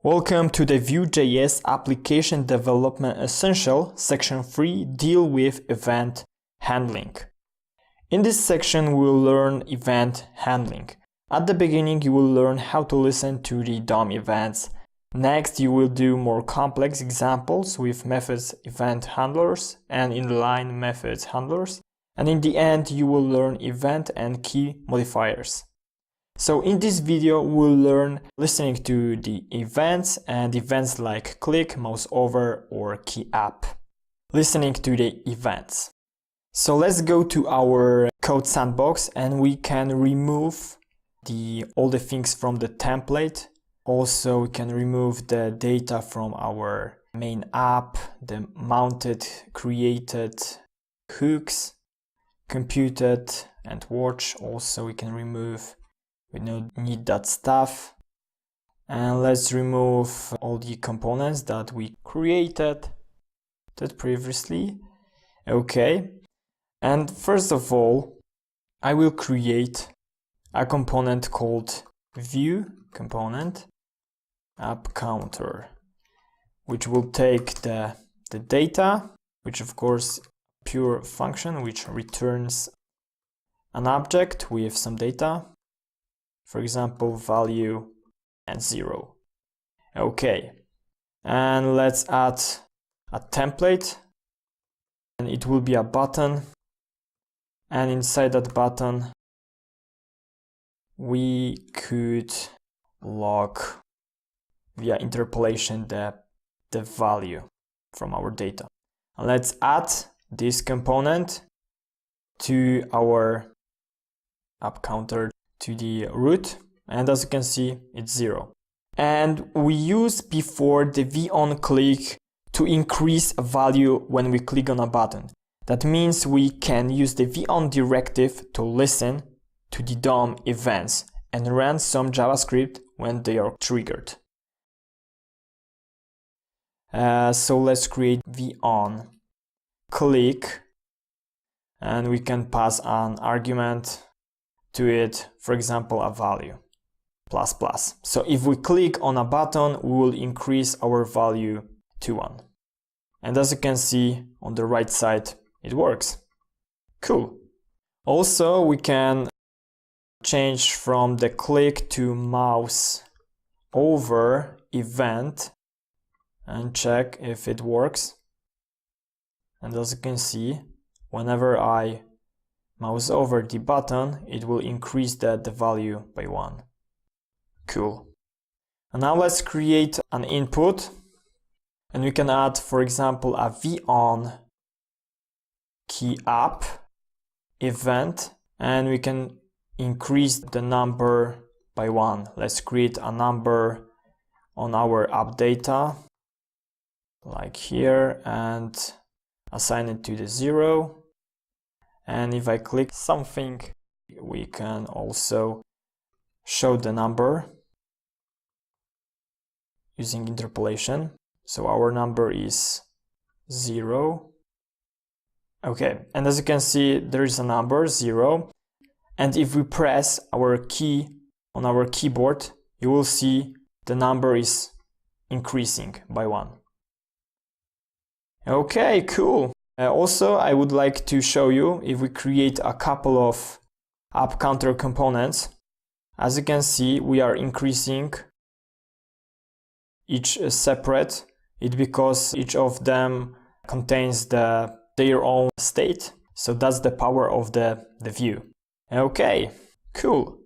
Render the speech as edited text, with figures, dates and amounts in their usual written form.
Welcome to the Vue.js Application Development Essential, Section 3, Deal with Event Handling. In this section, we will learn event handling. At the beginning, you will learn how to listen to the DOM events. Next, you will do more complex examples with methods event handlers and inline methods handlers. And in the end, you will learn event and key modifiers. So in this video, we'll learn listening to the events and events like click, mouse over, or key up. Listening to the events. So let's go to our code sandbox and we can remove all the things from the template. Also, we can remove the data from our main app, the mounted, created hooks, computed, and watch. Also, we can remove. We don't need that stuff. And let's remove all the components that we created previously. Okay. And first of all, I will create a component called Vue component app counter, which will take the data, which of course pure function, which returns an object with some data. For example, value and 0. Okay, and let's add a template, and it will be a button, and inside that button we could log via interpolation the value from our data. And let's add this component to our app counter, to the root, and as you can see, it's 0. And we used before the v-on-click to increase a value when we click on a button. That means we can use the v-on directive to listen to the DOM events and run some JavaScript when they are triggered. So let's create v-on click, and we can pass an argument to it, for example, a value ++. So if we click on a button, we will increase our value to 1. And as you can see on the right side, it works. Cool. Also, we can change from the click to mouse over event and check if it works. And as you can see, whenever I mouse over the button, it will increase the value by 1. Cool. And now let's create an input, and we can add, for example, a v-on key up event, and we can increase the number by 1. Let's create a number on our app data, like here, and assign it to the 0. And if I click something, we can also show the number using interpolation. So our number is 0. Okay, and as you can see, there is a number 0. And if we press our key on our keyboard, you will see the number is increasing by 1. Okay, cool. Also, I would like to show you if we create a couple of app counter components. As you can see, we are increasing each separate. It's because each of them contains their own state. So that's the power of the Vue. Okay, cool.